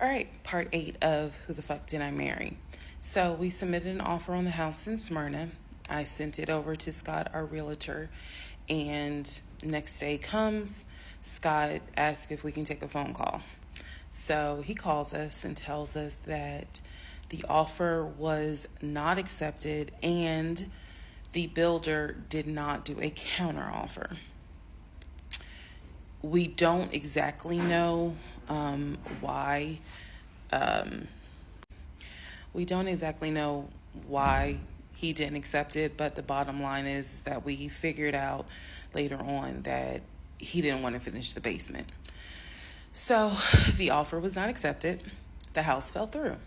All right, part 8 of Who the Fuck Did I Marry? So we submitted an offer on the house in Smyrna. I sent it over to Scott, our realtor, and next day comes, Scott asks if we can take a phone call. So he calls us and tells us that the offer was not accepted and the builder did not do a counter offer. We don't exactly know why. We don't exactly know why he didn't accept it, but the bottom line is that we figured out later on that he didn't want to finish the basement. So the offer was not accepted. The house fell through.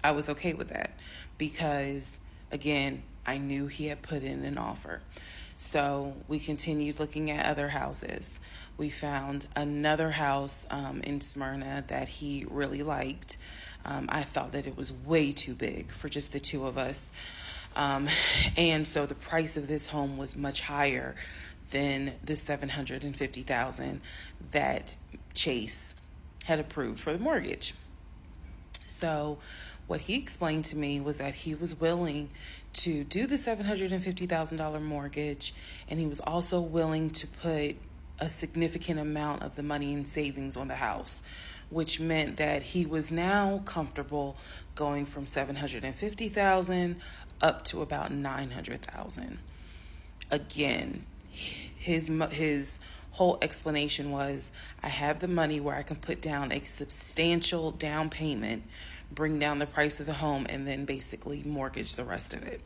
I was okay with that because, again, I knew he had put in an offer. So we continued looking at other houses. We found another house in Smyrna that he really liked. I thought that it was way too big for just the two of us. And so the price of this home was much higher than the $750,000 that Chase had approved for the mortgage. So what he explained to me was that he was willing to do the $750,000 mortgage, and he was also willing to put a significant amount of the money in savings on the house, which meant that he was now comfortable going from $750,000 up to about $900,000. Again, his whole explanation was, I have the money where I can put down a substantial down payment, bring down the price of the home, and then basically mortgage the rest of it.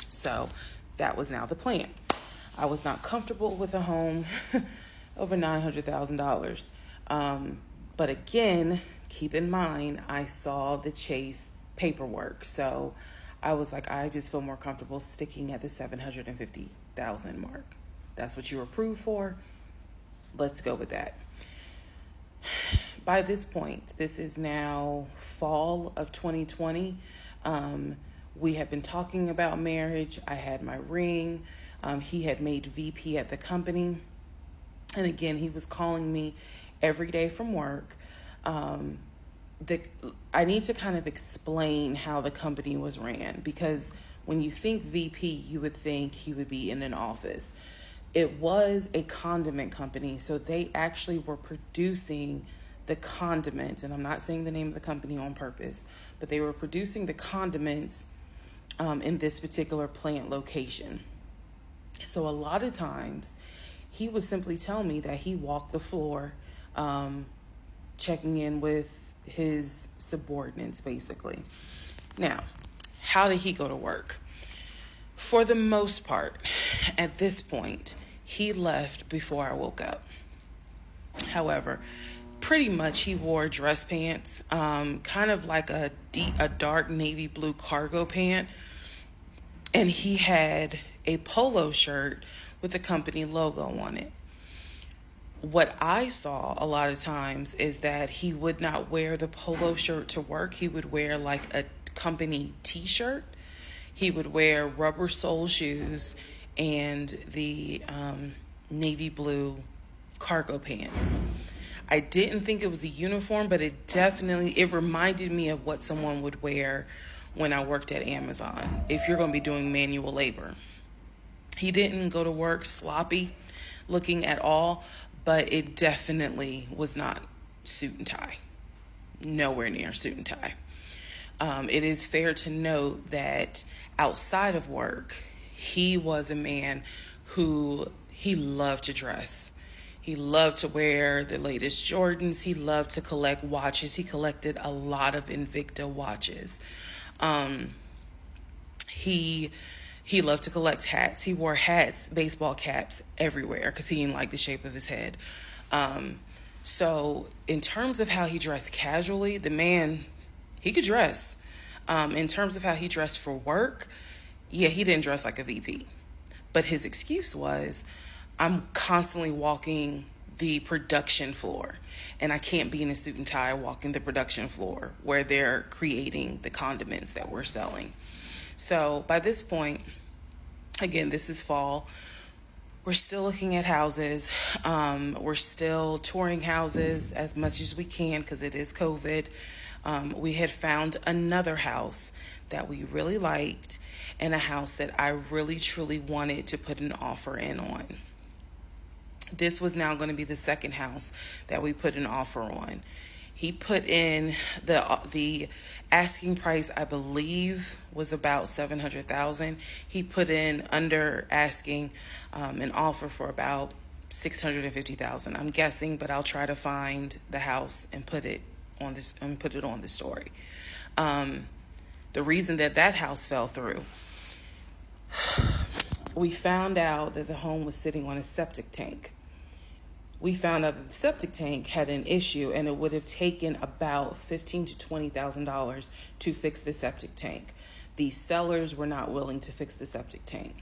So that was now the plan. I was not comfortable with a home over $900,000. But again, keep in mind, I saw the Chase paperwork. So I was like, I just feel more comfortable sticking at the $750,000 mark. That's what you were approved for. Let's go with that. By this point, this is now fall of 2020. We had been talking about marriage. I had my ring. He had made VP at the company. And again, he was calling me every day from work. I need to kind of explain how the company was ran, because when you think VP, you would think he would be in an office. It was a condiment company, so they actually were producing the condiments, and I'm not saying the name of the company on purpose, but they were producing the condiments in this particular plant location. So a lot of times, he would simply tell me that he walked the floor, checking in with his subordinates, basically. Now, how did he go to work? For the most part, at this point, he left before I woke up. However, pretty much he wore dress pants, kind of like a dark navy blue cargo pant, and he had a polo shirt with the company logo on it. What I saw a lot of times is that he would not wear the polo shirt to work. He would wear like a company t-shirt. He would wear rubber sole shoes and the navy blue cargo pants. I didn't think it was a uniform, but it reminded me of what someone would wear when I worked at Amazon, if you're going to be doing manual labor. He didn't go to work sloppy looking at all, but it definitely was not suit and tie. Nowhere near suit and tie. It is fair to note that outside of work, he was a man who he loved to dress. He loved to wear the latest Jordans. He loved to collect watches. He collected a lot of Invicta watches. He loved to collect hats. He wore hats, baseball caps everywhere because he didn't like the shape of his head. So in terms of how he dressed casually, the man, he could dress. In terms of how he dressed for work, yeah, he didn't dress like a VP. But his excuse was, I'm constantly walking the production floor, and I can't be in a suit and tie walking the production floor where they're creating the condiments that we're selling. So by this point, again, this is fall. We're still looking at houses. We're still touring houses as much as we can because it is COVID. We had found another house that we really liked and a house that I really truly wanted to put an offer in on. This was now going to be the second house that we put an offer on. He put in the asking price, I believe, was about $700,000. He put in under asking an offer for about $650,000. I'm guessing, but I'll try to find the house and put it on the story. The reason that house fell through, we found out that the home was sitting on a septic tank. We found out that the septic tank had an issue, and it would have taken about $15,000 to $20,000 to fix the septic tank. The sellers were not willing to fix the septic tank.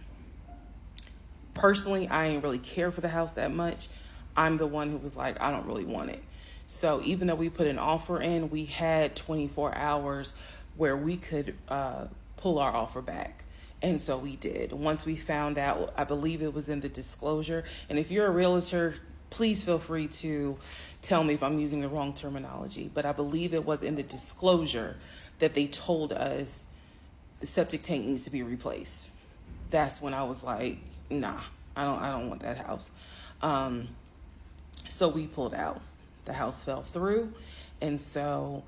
Personally, I didn't really care for the house that much. I'm the one who was like, I don't really want it. So even though we put an offer in, we had 24 hours where we could pull our offer back. And so we did. Once we found out, I believe it was in the disclosure. And if you're a realtor, please feel free to tell me if I'm using the wrong terminology. But I believe it was in the disclosure that they told us the septic tank needs to be replaced. That's when I was like, nah, I don't want that house. So we pulled out. The house fell through. And so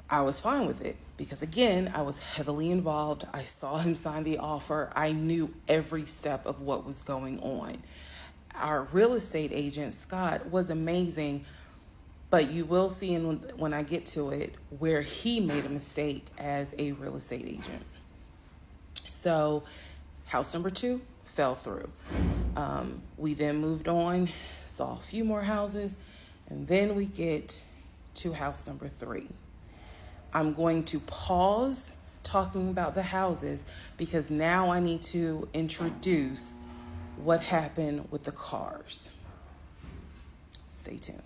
I was fine with it because, again, I was heavily involved. I saw him sign the offer. I knew every step of what was going on. Our real estate agent, Scott, was amazing, but you will see when I get to it where he made a mistake as a real estate agent. So house number 2 fell through. We then moved on, saw a few more houses, and then we get to house number 3. I'm going to pause talking about the houses because now I need to introduce what happened with the cars. Stay tuned.